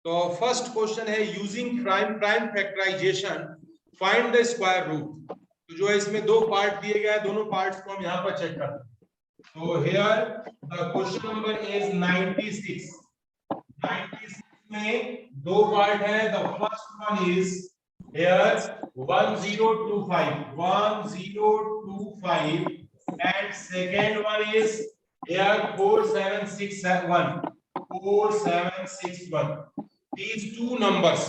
तो first question है using prime factorization find the square root. तो जो है इसमें दो पार्ट दिए गए हैं, दोनों पार्ट्स को हम यहाँ पर चेक करते हैं। तो here the question number is 96। 96 में दो पार्ट है। The first one is here 1025 and second one is here 4761 these two numbers,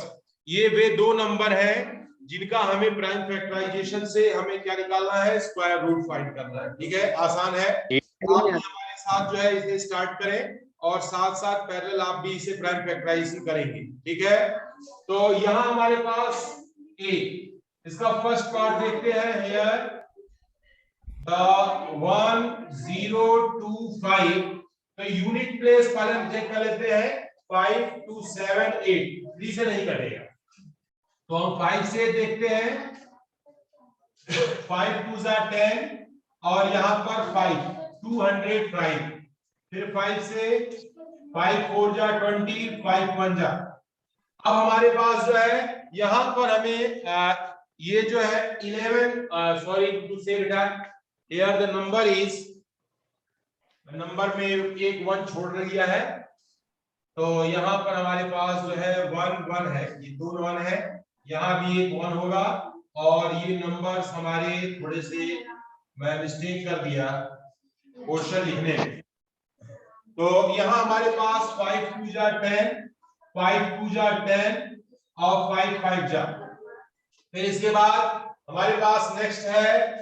ये वे दो नंबर हैं जिनका हमें प्राइम फैक्टराइजेशन से हमें क्या निकालना है, स्क्वायर रूट फाइंड करना है। ठीक है, आसान है। आप हमारे साथ जो है इसे स्टार्ट करें और साथ साथ पैरेलल आप भी इसे प्राइम फैक्टराइजेशन करेंगे। ठीक है, तो यहाँ हमारे पास ए, इसका फर्स्ट पार्ट देखते हैं। हियर द 1025, तो यूनिट प्लेस पहले चेक कर लेते हैं। 5278 3 से नहीं कटेगा, तो हम 5 से देखते हैं। 5 2 जा 10 और यहाँ पर 5 205, फिर 5 से 5 4 जा 20, 5 1 जा। अब हमारे पास जो है यहाँ पर हमें ये जो है 11 सॉरी टू से बेटा, here the number is, number में एक 1 छोड़ दिया है, तो यहाँ पर हमारे पास जो है 1 1 है, ये दो 1 है, यहाँ भी एक 1 होगा। और ये नंबर्स हमारे थोड़े से मैं मिस्टेक कर दिया क्वेश्चन लिखने में। तो यहाँ हमारे पास 5 2 जा 10, 5 2 जा 10 और 5 5 जा। फिर इसके बाद हमारे पास नेक्स्ट है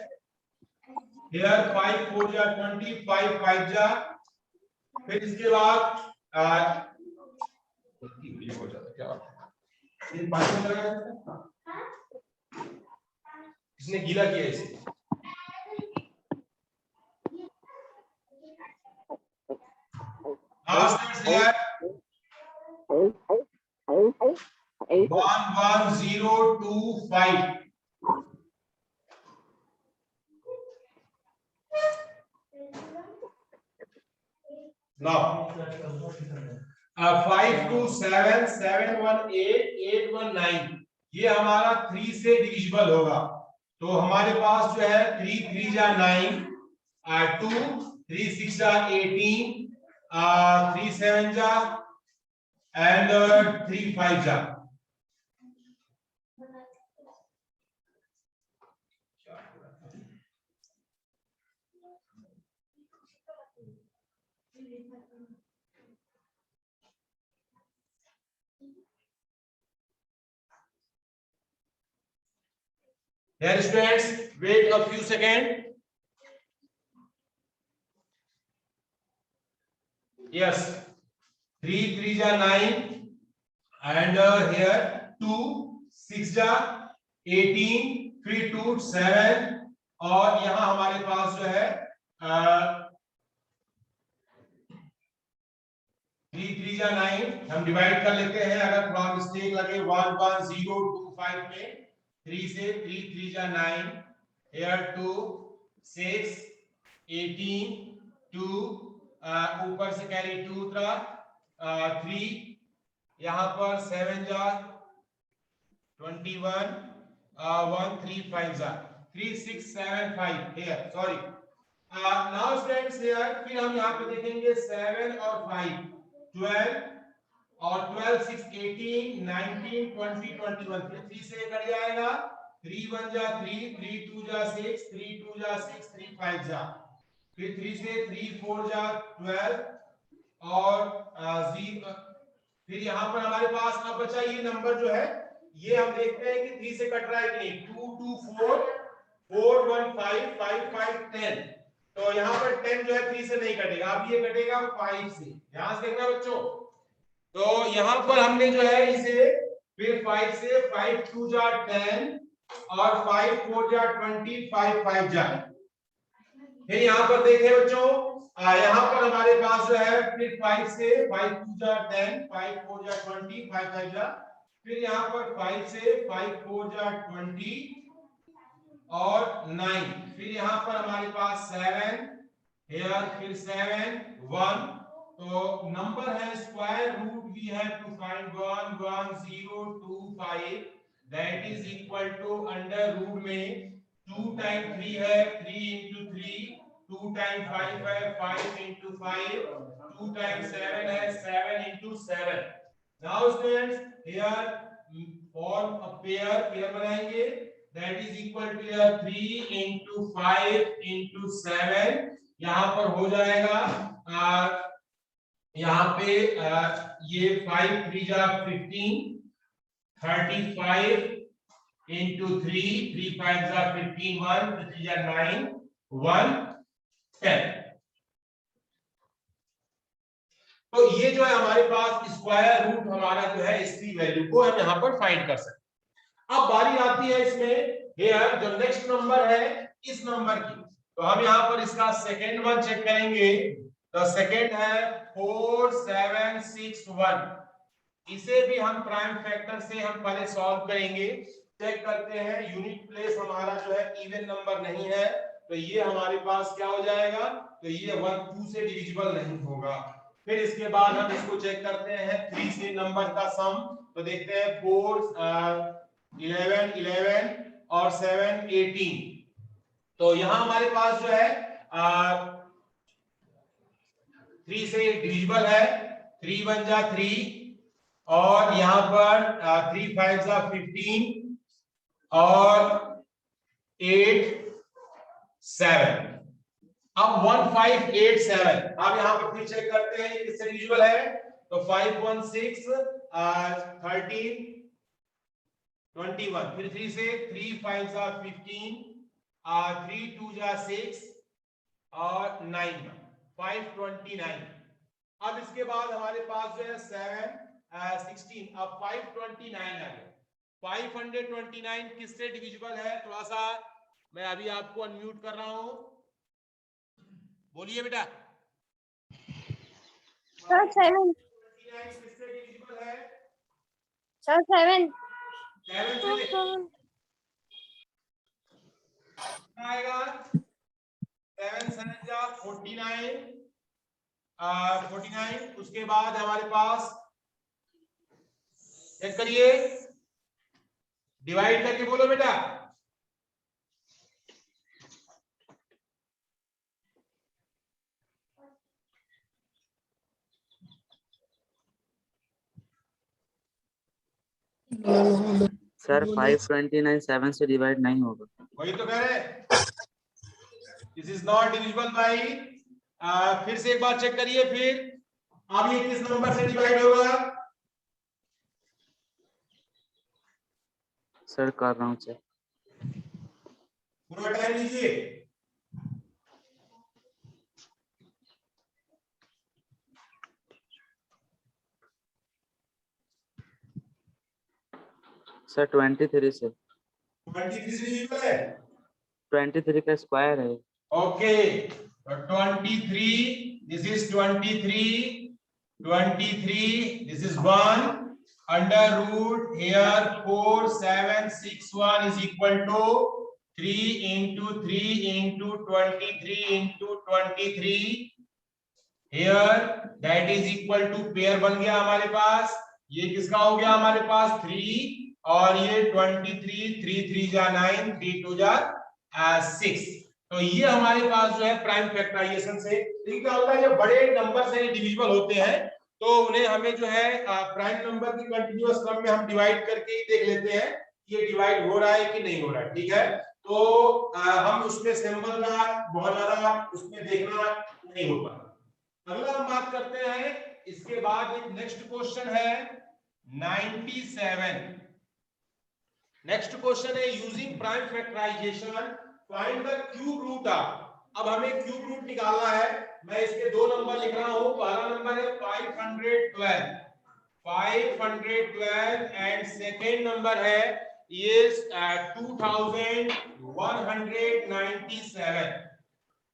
here 5 4 जा 20, 5 5 जा। फिर इसके बाद हो जाता क्या ये पानी में लगाया था, इसने गीला किया इसे। लास्ट है 11025। Now 5 2 7 7 1 8 8 1 9, ये हमारा 3 से डिविजिबल होगा। तो हमारे पास जो है 3 3 जा 9, 2 3 6 जा 18, 3 7 जा and 3 5 जा। Dear students, wait a few seconds. Yes, 3 3 ja 9 and here 2 6 ja 18, 3 2 7 और यहाँ हमारे पास जो है 3 3 जा 9 हम डिवाइड कर लेते हैं। अगर थोड़ा मिस्टेक लगे 11025 में 3 से 3 3 जा 9, here 2 6 18 2 ऊपर से कैरी 2 था 3, यहाँ पर 7 जा 21 1 3 5 जा 3 6 7 5 here sorry now students here। फिर हम यहाँ पे देखेंगे 7 और 5 12 और 12 6 18 19 20 21, फिर 3 से कट जाएगा 3 1 जा 3 3 2 जा 6 3 2 जा 6 3 5 जा। फिर 3 से 3 4 जा 12 और फिर यहाँ पर हमारे पास अब बचा ये नंबर जो है, ये हम देखते हैं कि 3 से कट रहा है कि नहीं। 2 2 4 4 1 5 5 5 10, तो यहाँ पर 10 जो है 3 से नहीं कटेगा, अब ये कटेगा 5 से। ध्यान से देखना बच्चों। तो यहाँ पर हमने जो है इसे फिर 5 से 5 2 जा 10 और 5 4 जा 20 5 5 जा। फिर यहाँ पर देखें बच्चों, यहाँ पर हमारे पास जो है फिर 5 से 5 2 जा 10 5 4 जा 20 5 5 जा। फिर यहाँ पर 5 से 5 4 जा 20 और 9। फिर यहाँ पर हमारे पास 7 here, फिर 7 1 तो नंबर है square root we have to find 11025 that is equal to under root में 2 टाइम 3 है 3 into 3 2 टाइम 5 है 5 into 5 2 टाइम 7 है 7 into 7 now students here form a pair बनाएंगे that is equal to 3 into 5 into 7 यहां पर हो जाएगा यहाँ पे ये 5 3 जा 15 35 into 3 3 5 जा 15 1 3 जा 9 1 10 तो ये जो है हमारे पास स्क्वायर रूट हमारा जो है इसकी वैल्यू को हम यहाँ पर फाइंड कर सकते हैं। अब बारी आती है इसमें हियर जो नेक्स्ट नंबर है इस नंबर की तो हम यहाँ पर इसका सेकेंड वन चेक करेंगे तो सेकेंड है 4761 इसे भी हम प्राइम फैक्टर से हम पहले सॉल्व करेंगे चेक करते हैं यूनिट प्लेस हमारा जो है इवन नंबर नहीं है तो ये हमारे पास क्या हो जाएगा तो ये 1 2 से डिविजिबल नहीं होगा फिर इसके बाद हम इसको चेक करते हैं 3 से नंबर का सम तो देखते हैं 4 11 11 और 7 18 तो यहां हमारे पास जो है 3 से डिविजिबल है 3 1 जा 3 और यहां पर 3 5 जा 15 और 8 7 अब 1587 अब यहां पर फिर चेक करते हैं किससे डिविजिबल है तो 5 1 6 13 21 फिर 3 से 3 5 जा 15 3 2 जा 6 और 9 529 अब इसके बाद हमारे पास जो है 7 16 अब 529 आ गया 529 किससे डिविजिबल है थोड़ा सा मैं अभी आपको अनम्यूट कर रहा हूं बोलिए बेटा सर 7 किससे डिविजिबल है सर 7 7 से आएगा 7 7 जा 49 49 उसके बाद हमारे पास चेक करिए डिवाइड करके बोलो बेटा सर 529 7 से डिवाइड नहीं होगा वही तो कह रहे this is not divisible by फिर से एक बार चेक करिए फिर अब ये किस नंबर से डिवाइड होगा सर कर रहा हूँ चेक पूरा टाइम लीजिए सर 23 से 23 डिविजिबल है 23 का स्क्वायर है ओके तो 23 this is 23 this is 1 under root here 4761 is equal to 3 into 3 into 23 into 23 here that is equal to pair बन गया हमारे पास ये किसका हो गया हमारे पास 3 और ये 23 3 3 जा 9 3 2 जा 6 तो ये हमारे पास जो है प्राइम फैक्टराइजेशन से क्या होता है जब बड़े नंबर से डिविजिबल होते हैं तो उन्हें हमें जो है प्राइम नंबर की कंटीन्यूअस क्रम में हम डिवाइड करके ही देख लेते हैं ये डिवाइड हो रहा है कि नहीं हो रहा है ठीक है तो हम उसमें सिंबल का बहुत ज्यादा उसमें देखना नहीं होता अगला हम बात करते हैं इसके बाद एक नेक्स्ट क्वेश्चन है 97 नेक्स्ट क्वेश्चन है using prime factorization find the cube root of अब हमें क्यूब रूट निकालना है मैं इसके दो नंबर लिख रहा हूं पहला नंबर है 512 एंड सेकेंड नंबर है ये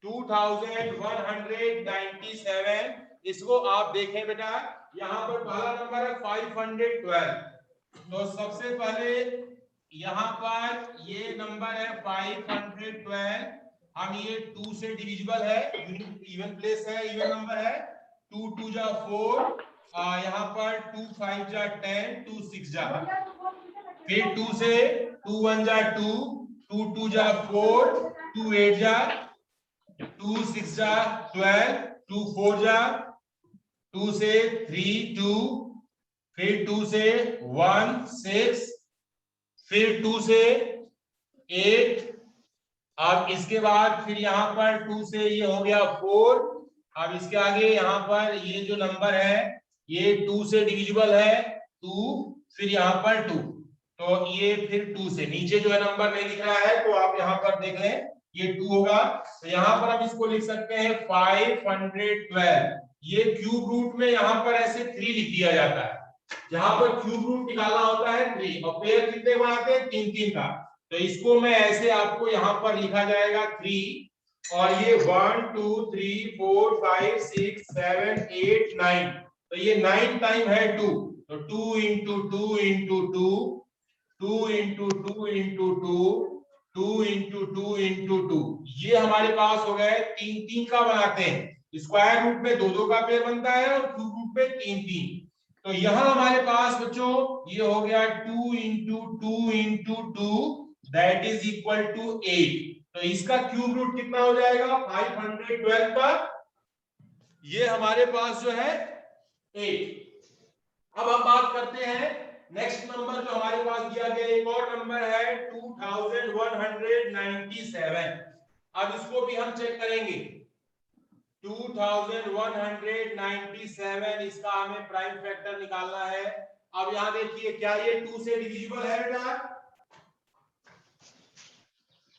2197 इसको आप देखें बेटा यहां पर पहला नंबर है 512 तो सबसे पहले यहां पर ये नंबर है 512 हम ये 2 से डिविजिबल है यूनिट इवन प्लेस है इवन नंबर है 2 2 जा 4, यहाँ पर 2 5 जा 10, 2 6 जा, फिर 2 से 2 1 जा 2, 2 2 जा 4, 2 8 जा, 2 6 जा 12, 2 4 जा, 2 से 3 2, फिर 2 से 1 6, फिर 2 से 8, अब इसके बाद फिर यहाँ पर 2 से ये हो गया 4, अब इसके आगे यहाँ पर ये जो नंबर है ये 2 से डिविजिबल है 2, फिर यहाँ पर 2, तो ये फिर 2 से नीचे जो है नंबर नहीं लिख रहा है तो आप यहाँ पर देख लें ये 2 होगा, तो यहाँ पर हम इसको लिख सकते हैं 512। ये क्यूब रूट में यहाँ पर ऐसे 3 लिख दिया जाता है, जहां पर क्यूब रूट निकालना होता है 3 और पेयर कितने बनाते हैं 3 3 का, तो इसको मैं ऐसे आपको यहाँ पर लिखा जाएगा 3 और ये 1 2 3 4 5 6 7 8 9, तो ये 9 टाइम है 2, तो 2 into 2 into 2, 2 into 2 into 2, 2 into 2 into 2, ये हमारे पास हो गए 3 3 का बनाते हैं। स्क्वायर रूट में 2 2 का पेयर बनता है और क्यूब रूट में 3 3, तो यहां हमारे पास बच्चों ये हो गया 2 into 2 into 2 that is equal to 8, तो इसका क्यूब रूट कितना हो जाएगा 512 का, ये हमारे पास जो है 8। अब हम बात करते हैं नेक्स्ट नंबर जो हमारे पास दिया गया, एक और नंबर है 2197। अब इसको भी हम चेक करेंगे 2197, इसका हमें प्राइम फैक्टर निकालना है। अब यहां देखिए क्या ये 2 से डिविजिबल है बेटा,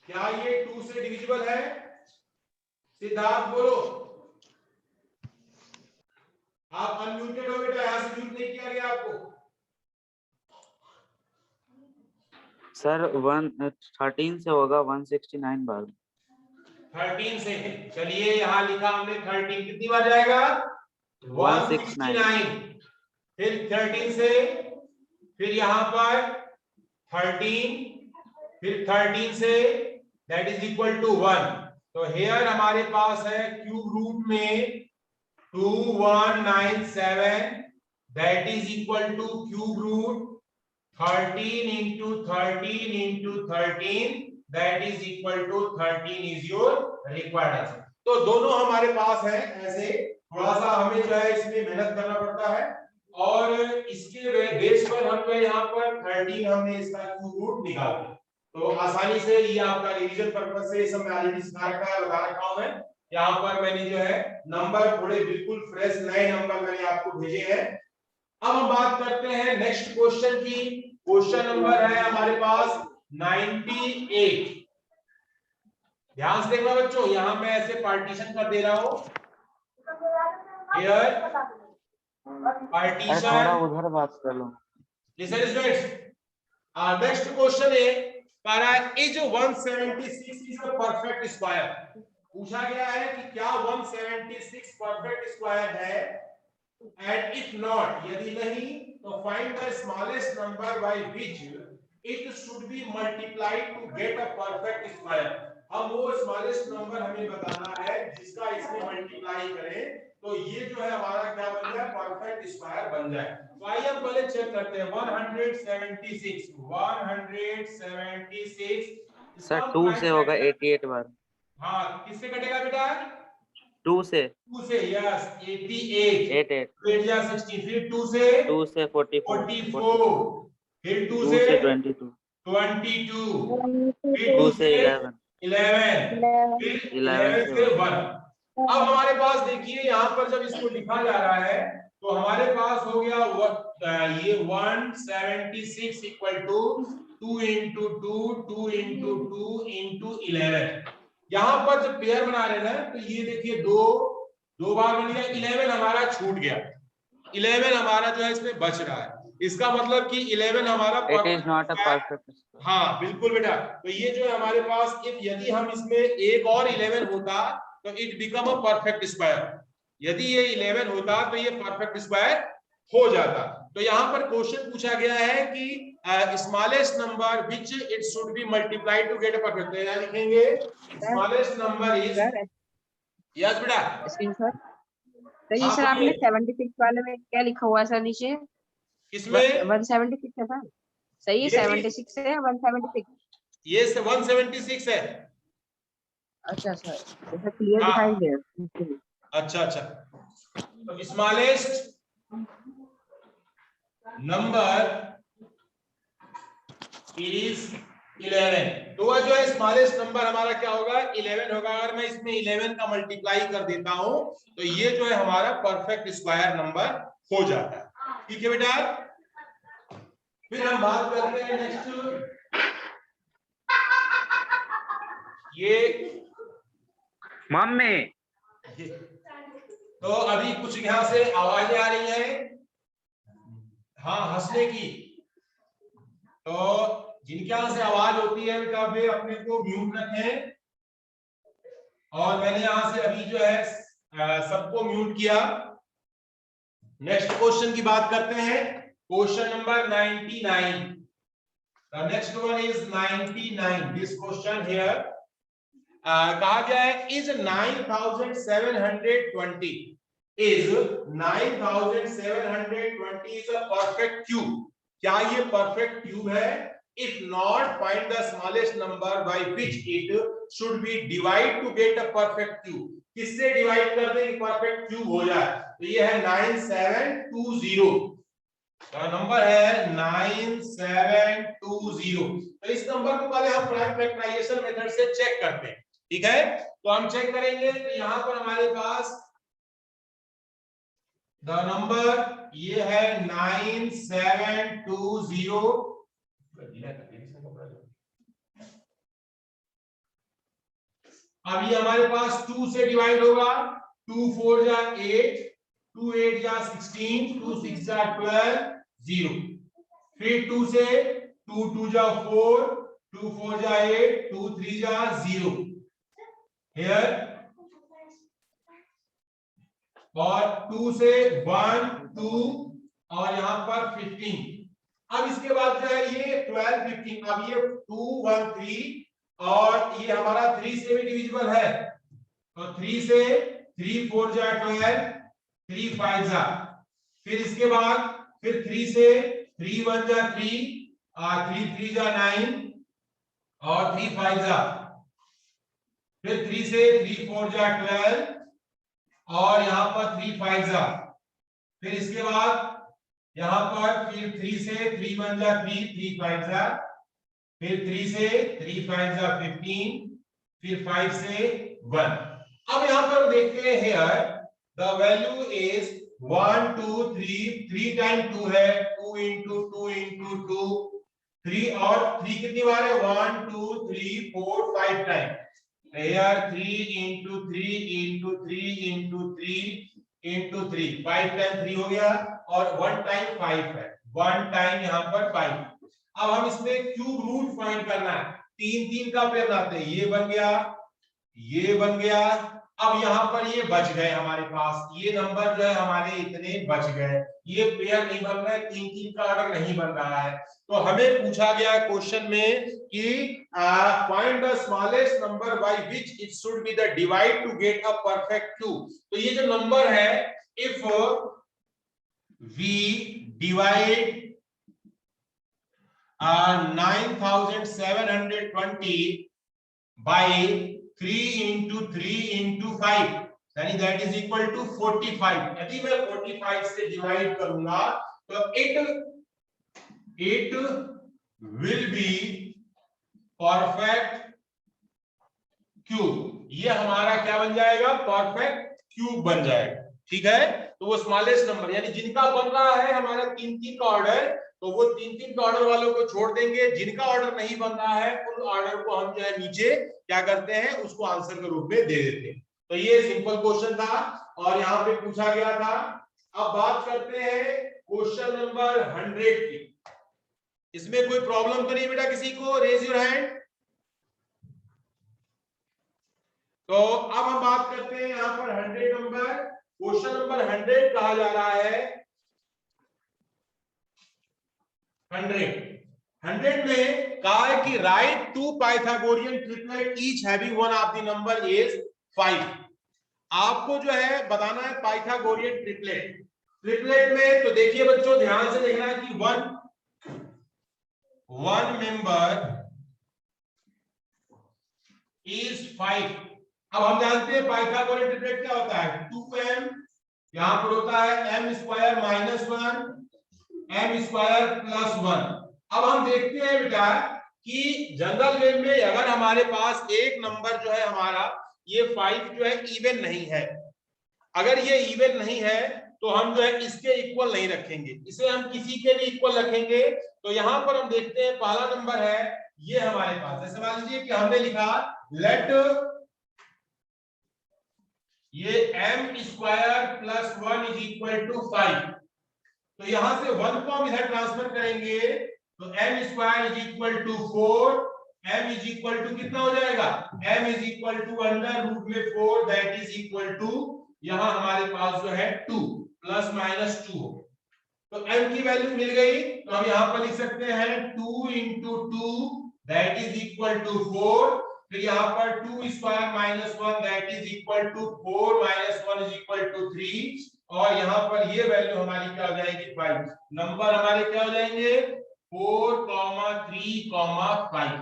क्या ये 2 से डिविजिबल है? सिद्धार्थ बोलो, आप अनम्यूटेड हो बेटा, यहां से म्यूट नहीं किया गया आपको। सर 13 से होगा 169 बार। 13 से है, चलिए यहाँ लिखा हमने 13, कितनी बार जाएगा 169, फिर 13 से फिर यहाँ पर 13, फिर 13 say that is equal to 1, तो हेयर हमारे पास है क्यूब रूट में 2197 that is equal to cube root 13 into 13 into 13 that is equal to 13 is your required answer। तो दोनों हमारे पास है, ऐसे थोड़ा सा हमें जो है इसमें मेहनत करना पड़ता है और इसके बेस पर हमने यहाँ पर 13 हमने इसका क्यूब रूट निकाल दिया, तो आसानी से ये आपका रिवीजन पर्पस से सब मैं ऑलरेडी सिखा रखा है, बता रखा हूं मैं। यहाँ पर मैंने जो है नंबर थोड़े बिल्कुल फ्रेश नए नंबर मैंने आपको भेजे हैं। अब हम बात करते हैं नेक्स्ट क्वेश्चन की। क्वेश्चन नंबर है हमारे पास 98। ध्यान से देखना बच्चों, यहां मैं ऐसे पार्टीशन कर दे रहा हूं, हियर पार्टीशन, थोड़ा उधर बात कर लो। लिसन स्टूडेंट्स, नेक्स्ट क्वेश्चन है para is 176 is a perfect square। पूछा गया है कि क्या 176 परफेक्ट स्क्वायर है, and if not, यदि नहीं तो find the smallest number by which it should be multiplied to get a perfect square। हम वो स्मॉलेस्ट नंबर हमें बताना है जिसका इसमें मल्टीप्लाई करें तो ये जो है हमारा क्या बन जाए, परफेक्ट स्क्वायर बन जाए। तो आइए हम पहले चेक करते हैं 176 सर 2 से होगा 88 बार। हाँ, किससे कटेगा बेटा 2 से यस 88, फिर 60, फिर 2 से 44, फिर 2 2 से से 22, 22, फिर 2 से 11, 11, फिर 11 से 1। अब हमारे पास देखिए यहाँ पर जब इसको लिखा जा रहा है तो हमारे पास हो गया ये 176 equal to 2 into 2 2 into 2 into 11। यहाँ पर जब पेयर बना रहे ना तो ये देखिए दो बार बन गया, 11 हमारा छूट गया, 11 हमारा जो है इसमें बच रहा है, इसका मतलब कि 11 हमारा it is not a perfect। हाँ बिल्कुल बेटा, तो ये जो है हमारे पास यदि हम इसमें एक और 11 होता तो it become a perfect square, यदि ये 11 होता तो ये परफेक्ट स्क्वायर हो जाता। तो यहाँ पर क्वेश्चन पूछा गया है कि smallest number which it should be multiplied to get a perfect, तो यहाँ लिखेंगे स्मॉलेस्ट नंबर इज, यस बेटा तो ये हाँ, सर आपने बोलिए। 76 वाले में क्या लिखा हुआ है सर नीचे? किसमें? 176 है सर। सही है, ये 76 है 176। ये 176 है। अच्छा सर, जैसा क्लियर हाँ, दिखाई दे इसलिए। अच्छा अच्छा। तो स्मॉलेस्ट नंबर इज 11। तो वह जो है स्मॉलेस्ट नंबर हमारा क्या होगा? 11 होगा। अगर मैं इसमें 11 का मल्टीप्लाई कर देता हूं तो ये जो है हमारा परफेक्ट स्क्वायर नंबर हो जाता है। ठीक है बेटा। फिर हम बात करते हैं नेक्स्ट, ये मम्मी तो अभी कुछ यहां से आवाजें आ रही हैं, हाँ, हंसने की। तो जिनके यहां से आवाज होती है बेटा वे अपने को म्यूट रखें। और मैंने यहां से अभी जो है सबको म्यूट किया। नेक्स्ट क्वेश्चन की बात करते हैं। Question number 99। The next one is 99. This question here कहा गया है is 9720 is 9720 is a perfect cube। क्या ये परफेक्ट क्यूब है? If not, find the smallest number by which it should be divided to get a perfect cube। किससे divide कर दें कि परफेक्ट क्यूब हो जाए? तो ये है 9720 का नंबर है 9720। तो इस नंबर को पहले हम प्राइम फैक्टराइजेशन मेथड से चेक करते हैं। ठीक है, तो हम चेक करेंगे। तो यहां पर हमारे पास द नंबर ये है 9720। अब ये हमारे पास 2 से डिवाइड होगा। 2 4 जा 8, 2 8 जा 16, 2 6 जा 12, 0। फिर 2 से 2 2 जा 4, 2 4 जा 8, 2 3 जा 0 here। और 2 से 1 2 और यहां पर 15। अब इसके बाद जो है ये 12 15। अब ये 2 1 3 और ये हमारा 3 से भी डिविजिबल है। तो 3 से 3 4 जा 12, 3 5 जा। फिर इसके बाद फिर 3 से 3 1 जा 3 और 3 3 जा 9 और 3 5 जा। फिर 3 से 3 4 जा 12 और यहां पर 3 5 जा। फिर इसके बाद यहां पर फिर 3 से 3 1 जा 3, 3 5 जा। फिर 3 से 3 5 जा 15, फिर 5 से 1। अब यहां पर देखते हैं here the value is 1 2 3 3 time 2 है। 2 into 2 into 2 3 और 3 कितनी बार है? 1 2 3 4 5 time. Here 3 into 3 into 3 into 3 into 3 5 time 3 हो गया और 1 टाइम 5 है। 1 टाइम यहां पर 5। अब हम इसमें क्यूब रूट फाइंड करना है। 3 3 का पेयर बनाते हैं। ये बन गया, ये बन गया। अब यहां पर ये बच गए हमारे पास। ये नंबर जो है हमारे इतने बच गए। ये पेयर नहीं बन रहा है, 3 3 का ऑर्डर नहीं बन रहा है। तो हमें पूछा गया क्वेश्चन में कि find the smallest number by which it should be the divide to get a perfect cube. तो ये जो नंबर है, if we divide 9720 by 3 into 3 into 5, यानी that is equal to 45। यदि मैं 45 से डिवाइड करूंगा तो it will be perfect cube। ये हमारा क्या बन जाएगा? परफेक्ट क्यूब बन जाएगा। ठीक है, तो वो स्मॉलेस्ट नंबर यानी जिनका बन रहा है हमारा 3 3 का ऑर्डर, तो वो 3 3 का ऑर्डर वालों को छोड़ देंगे। जिनका ऑर्डर नहीं बन रहा है उन ऑर्डर को हम जो है नीचे क्या करते हैं, उसको आंसर के रूप में दे देते हैं। तो ये सिंपल क्वेश्चन था और यहाँ पे पूछा गया था। अब बात करते हैं क्वेश्चन नंबर 100 की। इसमें कोई प्रॉब्लम तो नहीं बेटा किसी को? Raise your hand. तो अब हम बात करते हैं यहाँ पर 100 नंबर। क्वेश्चन नंबर 100 कहा जा रहा है 100 में कहा है कि write to Pythagorean triplet each having one of the number is 5। आपको जो है बताना है पाइथागोरियन ट्रिपलेट। ट्रिपलेट में तो देखिए बच्चों, ध्यान से देखना है कि वन मेंबर इज 5। अब हम जानते हैं पाइथागोरियन ट्रिपलेट क्या होता है, 2m यहां पर होता है m square minus 1 m square plus 1। अब हम देखते हैं बेटा कि जनरल वे में अगर हमारे पास एक नंबर जो है हमारा ये 5 जो है इवन नहीं है, अगर ये इवन नहीं है तो हम जो है इसके इक्वल नहीं रखेंगे, इसे हम किसी के भी इक्वल रखेंगे। तो यहां पर हम देखते हैं पहला नंबर है ये हमारे पास, जैसे मान लीजिए कि हमने लिखा लेट ये m square plus 1 is equal to 5। तो यहां से 1 को हम इधर ट्रांसफर करेंगे तो m square is equal to 4, m is equal to कितना हो जाएगा, m is equal to under root में 4 दैट इज इक्वल टू यहां हमारे पास जो है 2 प्लस माइनस 2 हो। तो m की वैल्यू मिल गई, तो हम यहां पर लिख सकते हैं 2 into 2 that is equal to 4। फिर यहां पर 2 square minus 1 that is equal to 4 minus 1 is equal to 3। और यहां पर ये वैल्यू हमारी क्या हो जाएगी 5। नंबर हमारे क्या हो जाएंगे 4, 3, 5।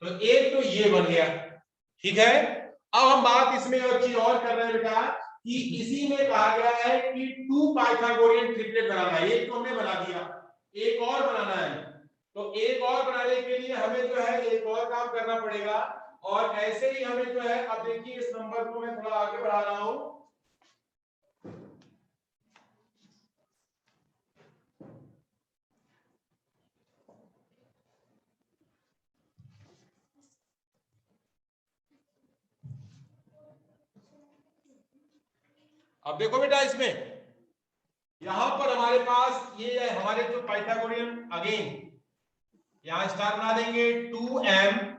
तो एक तो ये बन गया, ठीक है। अब हम बात इसमें एक चीज और कर रहे हैं बेटा कि इसी में कहा गया है कि 2 पाइथागोरियन ट्रिपलेट बनाना है। एक तो हमने बना दिया, एक और बनाना है। तो एक और बनाने के लिए हमें जो है एक और काम करना पड़ेगा। और ऐसे ही हमें जो है, अब देखिए इस नंबर को मैं थोड़ा आगे बढ़ा रहा हूं। अब देखो बेटा इसमें यहां पर हमारे पास ये है हमारे जो पाइथागोरियन, अगेन यहां स्टार बना देंगे 2m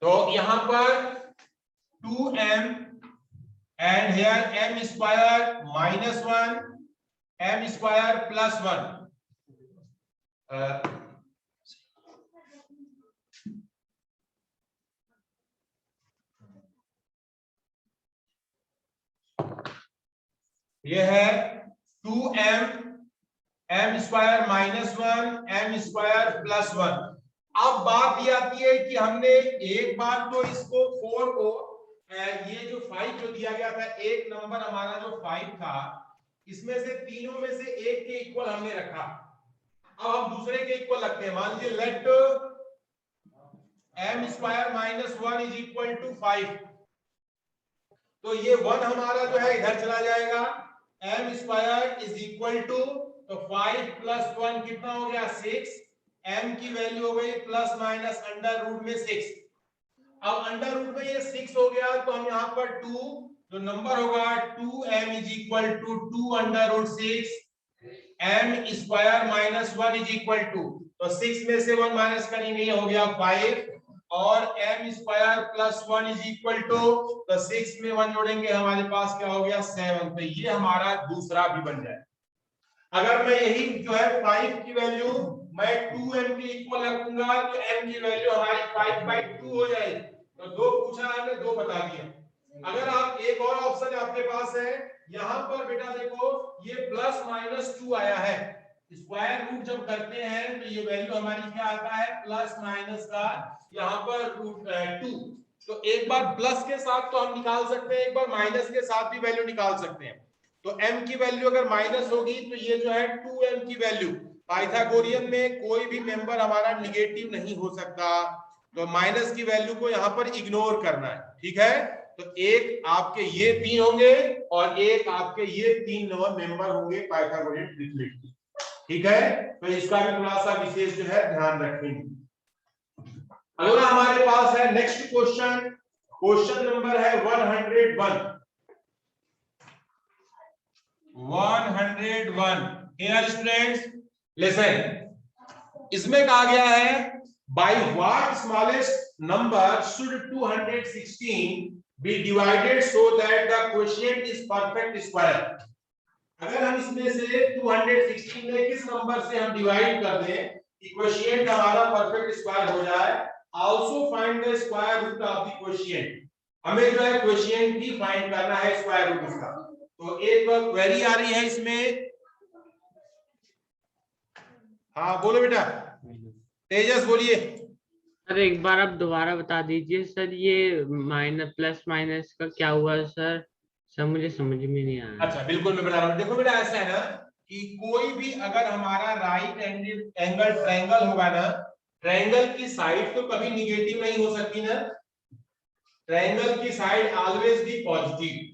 तो यहां पर 2m and here m square minus 1 m square plus 1। ये है 2m m square minus 1 m square plus 1। अब बात ये आती है कि हमने एक बार तो इसको 4 को ये जो 5 जो दिया गया था, एक नंबर हमारा जो 5 था, इसमें से तीनों में से एक के इक्वल हमने रखा। अब हम दूसरे के इक्वल रखते हैं, मान लीजिए let m square minus 1 is equal to 5। तो ये 1 हमारा जो है इधर चला जाएगा, m square is equal to, तो 5 प्लस 1 कितना हो गया 6, m की वैल्यू हो गई प्लस माइनस अंडर रूट में 6। अब अंडर रूट में ये 6 हो गया तो हम यहाँ पर 2 जो नंबर होगा 2m is equal to 2 under root 6 m square minus 1 is equal to, तो 6 में से 1 माइनस करेंगे ये हो गया 5 और m square plus 1 is equal to, तो 6 में 1 जोड़ेंगे हमारे पास क्या हो गया 7। तो ये हमारा दूसरा भी बन जाए। अगर मैं यही जो है 5 की वैल्यू मैं 2m के इक्वल रखूंगा तो m की वैल्यू हमारी 5/2 हो जाएगी। तो 2 पूछा है हमने, 2 बता दिया। अगर आप एक और ऑप्शन आपके पास है, यहां पर बेटा देखो ये प्लस माइनस 2 आया है, स्क्वायर रूट जब करते हैं तो ये वैल्यू हमारी क्या आता है प्लस माइनस का यहाँ पर रूट 2। तो एक बार प्लस के साथ तो हम निकाल सकते हैं, एक बार माइनस के साथ भी वैल्यू निकाल सकते हैं। तो m की वैल्यू अगर माइनस होगी तो ये जो है 2m की वैल्यू, पाइथागोरियन में कोई भी मेंबर हमारा निगेटिव नहीं हो सकता, तो माइनस की वैल्यू को यहाँ पर इग्नोर करना है, ठीक है। तो एक आपके ये 3 होंगे और एक आपके ये 3 मेंबर होंगे पाइथागोरियन ट्रिपलेट की, ठीक है। तो इसका भी थोड़ा सा विशेष जो है ध्यान रखेंगे। अगला हमारे पास है नेक्स्ट क्वेश्चन, क्वेश्चन नंबर है 101। 101 here students listen, इसमें कहा गया है by what smallest number should 216 be divided so that the quotient is perfect square। अगर हम इसमें से 216 में किस नंबर से हम डिवाइड कर दें कि क्वोशिएंट हमारा परफेक्ट स्क्वायर हो जाए, also find the square root of the quotient. हमें जो है क्वोशिएंट भी फाइंड करना है, स्क्वायर रूट उसका। तो एक क्वेरी आ रही है इसमें, हाँ बोलो बेटा, तेजस बोलिए। सर एक बार आप दोबारा बता दीजिए सर, ये माइनस प्लस माइनस का क्या हुआ सर? सर मुझे समझ में नहीं आया। अच्छा बिल्कुल मैं बता रहा हूँ। देखो बेटा ऐसा है ना कि कोई भी अगर हमारा राइट एंगल ट्रायंगल होगा ना, ट्रायंगल की साइड तो कभी निगेटिव नहीं हो सकती ना, ट्रायंगल की साइड ऑलवेज बी पॉजिटिव।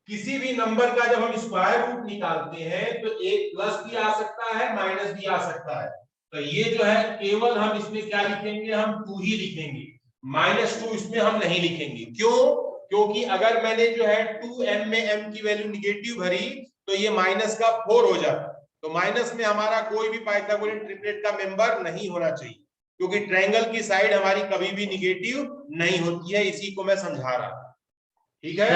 किसी भी नंबर का जब हम स्क्वायर रूट निकालते हैं तो एक प्लस भी आ सकता है, माइनस भी आ सकता है। तो ये जो है केवल हम इसमें क्या लिखेंगे, हम 2 ही लिखेंगे, -2 इसमें हम नहीं लिखेंगे। क्यों? क्योंकि अगर मैंने जो है 2m में m की वैल्यू निगेटिव भरी तो ये माइनस का 4 हो जाता। तो माइनस में हमारा कोई भी पाइथागोरस ट्रिपलेट का मेंबर नहीं होना चाहिए, क्योंकि ट्रायंगल की साइड हमारी कभी भी निगेटिव नहीं होती है। इसी को मैं समझा रहा, ठीक है?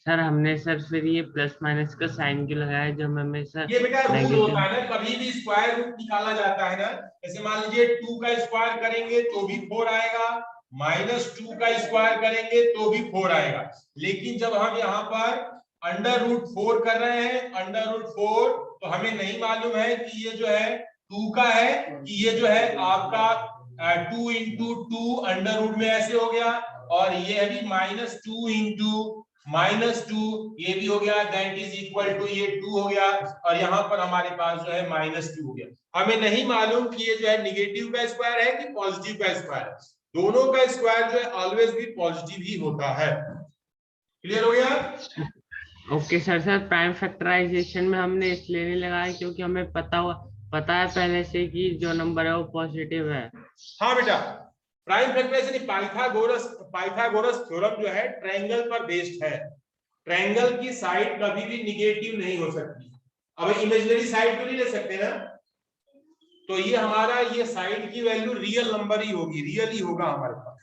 सर हमने सर फिर ये प्लस माइनस का साइन क्यों लगाया जब हमें सर ये बेटा रूल नेगेटिव? होता है ना, कभी भी स्क्वायर रूट निकाला जाता है ना, जैसे मान लीजिए 2 का स्क्वायर करेंगे तो भी 4 आएगा, -2 का स्क्वायर करेंगे तो भी 4 आएगा। लेकिन जब हम यहाँ पर √4 कर रहे हैं, √4, तो हमें नहीं मालूम है कि ये जो है 2 का है कि ये जो है आपका 2 × 2 अंडर रूट में ऐसे हो गया, और ये भी -2 × -2 ये भी हो गया, दैट इज इक्वल टू ये 2 हो गया, और यहाँ पर हमारे पास जो है -2 हो गया। हमें नहीं मालूम कि ये जो है निगेटिव का स्क्वायर है कि पॉजिटिव का स्क्वायर है। दोनों का स्क्वायर जो है ऑलवेज भी पॉजिटिव ही होता है। क्लियर हो गया? Okay sir. Sir prime factorization में हमने इसलिए नहीं लगाया क्योंकि हमें पता है पहले से कि जो नंबर है वो पॉजिटिव है। हाँ बेटा, प्राइम फैक्टराइजेशन पाइथागोरस थ्योरम जो है ट्रायंगल पर बेस्ड है। ट्रायंगल की साइड कभी भी निगेटिव नहीं हो सकती। अब इमेजिनरी साइड तो नहीं ले सकते ना, तो ये हमारा ये साइड की वैल्यू रियल नंबर ही होगी, रियल ही होगा हमारे पास।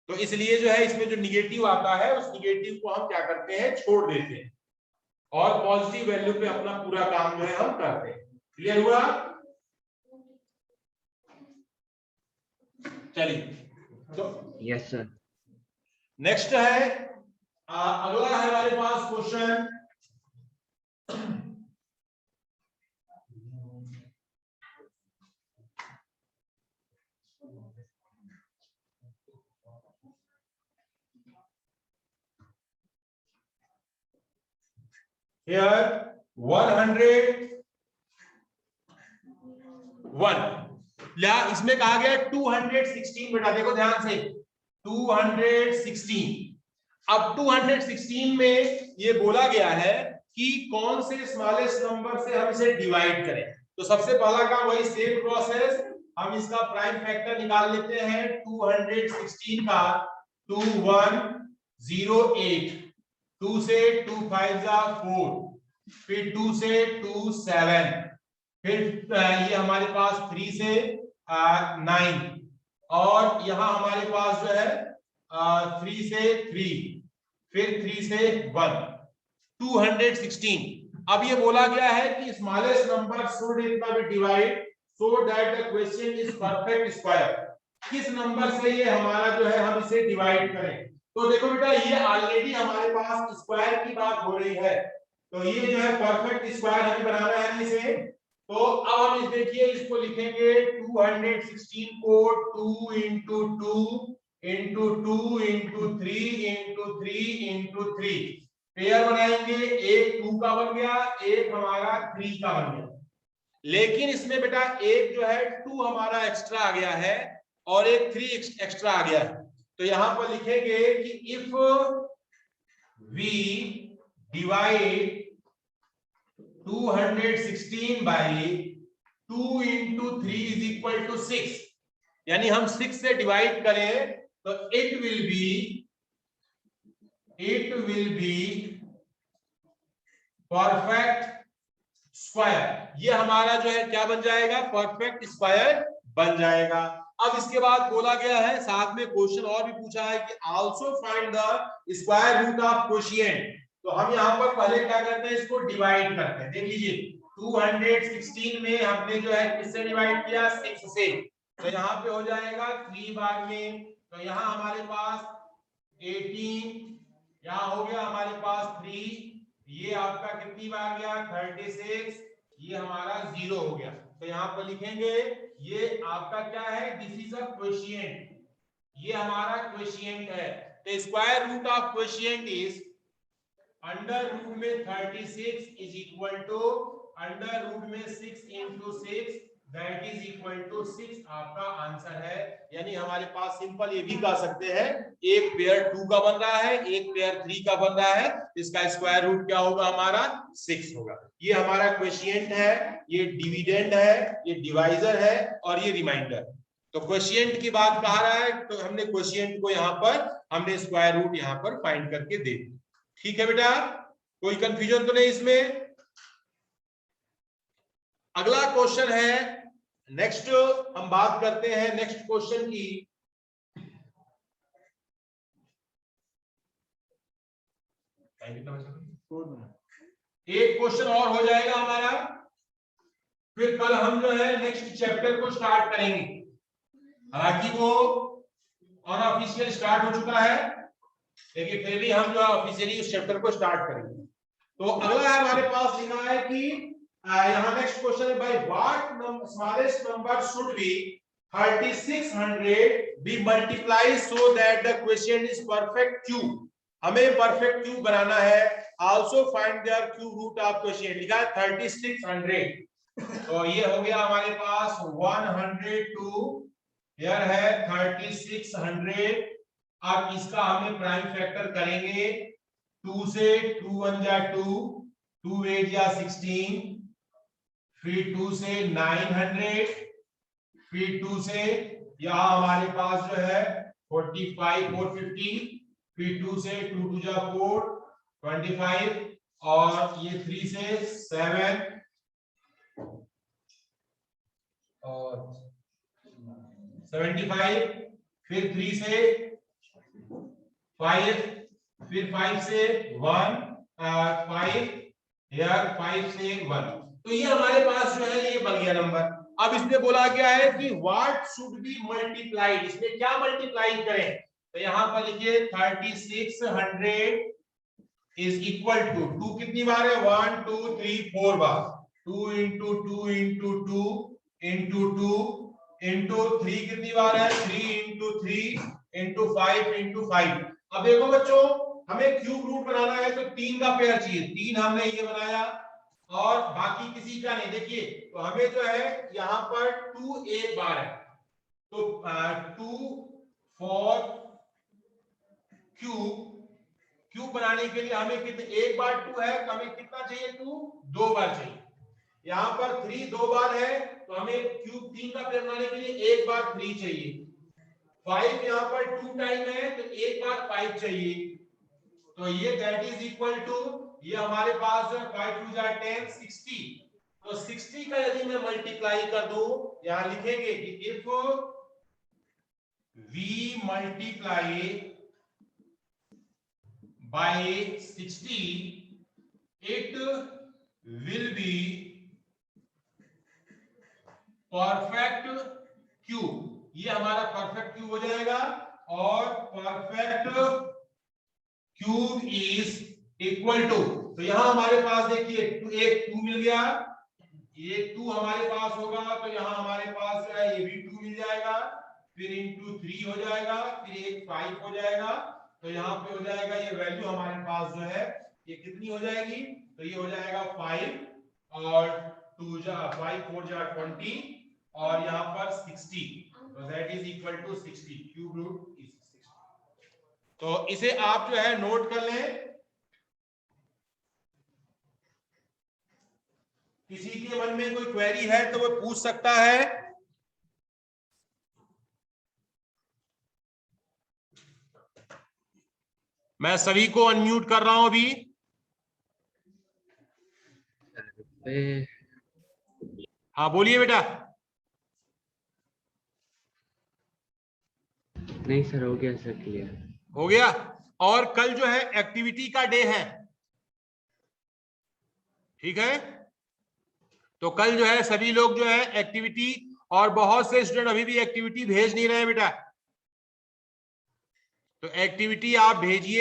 तो इसलिए जो है इसमें जो निगेटिव आता है उस निगेटिव को हम क्या करते हैं, छोड़ देते हैं, और पॉजिटिव वैल्यू पे अपना पूरा काम जो है हम करते हैं। क्लियर हुआ? चलिए तो यस सर। नेक्स्ट है, अगला है हमारे पास क्वेश्चन, here 101 या इसमें कहा गया 216। बेटा देखो ध्यान से, 216। अब 216 में ये बोला गया है कि कौन से स्मॉलेस्ट नंबर से हम इसे डिवाइड करें। तो सबसे पहला काम वही सेम प्रोसेस, हम इसका प्राइम फैक्टर निकाल लेते हैं। 216 का 2108, 2 से 2 5 4, फिर 2 से 2 7, फिर ये हमारे पास 3 से 9, और यहाँ हमारे पास जो है 3 से 3, फिर 3 से 1, 216। अब ये बोला गया है कि smallest number should B divide so that the question is perfect square. किस नंबर से ये हमारा जो है हम इसे डिवाइड करें। तो देखो बेटा ये ऑलरेडी हमारे पास स्क्वायर की बात हो रही है, तो ये जो है परफेक्ट स्क्वायर हमें बनाना है इसे। तो अब हम इस देखिए इसको लिखेंगे 216 को 2 × 2 × 2 × 3 × 3 × 3 पेयर बनाएंगे। एक 2 का बन गया, एक हमारा 3 का बन गया। लेकिन इसमें बेटा एक जो है 2 हमारा एक्स्ट्रा आ गया है और एक 3 एक्स्ट्रा आ गया है। तो यहां पर लिखेंगे कि if we divide 216 by 2 × 3 is equal to 6, यानी हम 6 से डिवाइड करें तो it will be perfect square. ये हमारा जो है क्या बन जाएगा, परफेक्ट स्क्वायर बन जाएगा। अब इसके बाद बोला गया है, साथ में क्वेश्चन और भी पूछा है कि also find the square root of quotient. तो हम यहाँ पर पहले क्या करते हैं, इसको डिवाइड करते हैं। देख लीजिए 216 में हमने जो है किससे डिवाइड किया, 6 से, तो यहाँ पे हो जाएगा 3 भाग में, तो यहाँ हमारे पास 18, यहाँ हो गया हमारे पास 3, ये आपका कितनी बार गया 36, ये हमारा 0 हो गया। तो यहाँ पर लिखेंगे ये आपका क्या है, दिस इज अ क्वोशिएंट, ये हमारा क्वोशिएंट है। तो square root of quotient is under root में 36 is equal to under root में 6 into 6 that is equal to 6 आपका आंसर है। यानी हमारे पास सिंपल ये भी कह सकते हैं, एक पेयर 2 का बन रहा है, एक पेयर 3 का बन रहा है, इसका स्क्वायर रूट क्या होगा हमारा 6 होगा। ये हमारा क्वोशिएंट है, ये डिविडेंड है, ये डिवाइजर है और ये रिमाइंडर। तो क्वोशिएंट की बात कह रहा है, तो हमने क्वोशिएंट को यहाँ पर हमने स्क्वायर रूट यहाँ पर फाइंड करके दे दी। ठीक है बेटा, कोई कंफ्यूजन तो नहीं इसमें। अगला क्वेश्चन है, नेक्स्ट हम बात करते हैं नेक्स्ट क्वेश्चन की। एक क्वेश्चन और हो जाएगा हमारा, फिर कल हम जो है नेक्स्ट चैप्टर को स्टार्ट करेंगे। हालांकि वो अनऑफिशियल स्टार्ट हो चुका है, लेकिन फिर भी हम जो ऑफिशियली उस चैप्टर को स्टार्ट करेंगे। तो अगला हमारे पास लिखा है कि यहाँ नेक्स्ट क्वेश्चन है, by what smallest number should be 3600 be multiply so that the question is perfect cube. हमें परफेक्ट क्यूब बनाना है। Also find their cube root of question, लिखा है 3600। तो ये हो गया हमारे पास 102, हियर है 3600। अब इसका हमें प्राइम फैक्टर करेंगे, 2 से 2 1 जा 2, 2 8 जा 16, फिर 2 से 900, फिर 2 से यहाँ हमारे पास जो है 45 450, फिर 2 से 2 2 जा 4 25, और ये 3 से 7 और 75, फिर 3 से 5, फिर 5 से 1 5, यार 5 से 1। तो ये हमारे पास जो है ये बन गया नंबर। अब इसमें बोला गया है कि व्हाट शुड बी मल्टीप्लाइड, इसमें क्या मल्टीप्लाई करें। तो यहां पर लिखिए 3600 इज इक्वल टू 2 कितनी बार है, 1 2 3 4 बार, 2 into 2 into 2 into 2 into 3 कितनी बार है, 3 into 3 into 5 into 5। अब देखो बच्चों, हमें क्यूब रूट बनाना है तो 3 का पेयर चाहिए, 3 हमने ये बनाया और बाकी किसी का नहीं। देखिए तो हमें जो है यहाँ पर 2 एक बार है, तो 2 4 क्यूब बनाने के लिए हमें कितने, एक बार 2 है तो हमें कितना चाहिए, 2 2 बार चाहिए। यहाँ पर 3 2 बार है तो हमें क्यूब 3 का पेयर बनाने के लिए एक बार 3 चाहिए। 5 यहाँ पर 2 टाइम है तो एक बार 5 चाहिए। तो ये दैट इज इक्वल टू, ये हमारे पास जो है 5 2 जा 10 60। तो 60 का यदि मैं मल्टीप्लाई कर दूं, यहां लिखेंगे कि if we multiply by 60 it will be perfect cube. ये हमारा परफेक्ट क्यूब हो जाएगा, और perfect cube is equal to, तो यहां हमारे पास देखिए एक 2 मिल गया, ये 2 हमारे पास होगा, तो यहां हमारे पास जो है ये भी 2 मिल जाएगा, फिर इंटू 3 हो जाएगा, फिर एक 5 हो जाएगा। तो यहाँ पे हो जाएगा ये वैल्यू हमारे पास जो है ये कितनी हो जाएगी, तो ये हो जाएगा 5 और 2 जा 5 4 जा 20 और यहाँ पर 60, तो that is equal to 60, cube root is 60। तो इसे आप जो है नोट कर लें। किसी के मन में कोई क्वेरी है तो वो पूछ सकता है। मैं सभी को अनम्यूट कर रहा हूं अभी। हाँ बोलिए बेटा। नहीं सर, हो गया सर, क्लियर हो गया। और कल जो है एक्टिविटी का डे है, ठीक है, तो कल जो है सभी लोग जो है एक्टिविटी, और बहुत से स्टूडेंट अभी भी एक्टिविटी भेज नहीं रहे बेटा, तो एक्टिविटी आप भेजिए।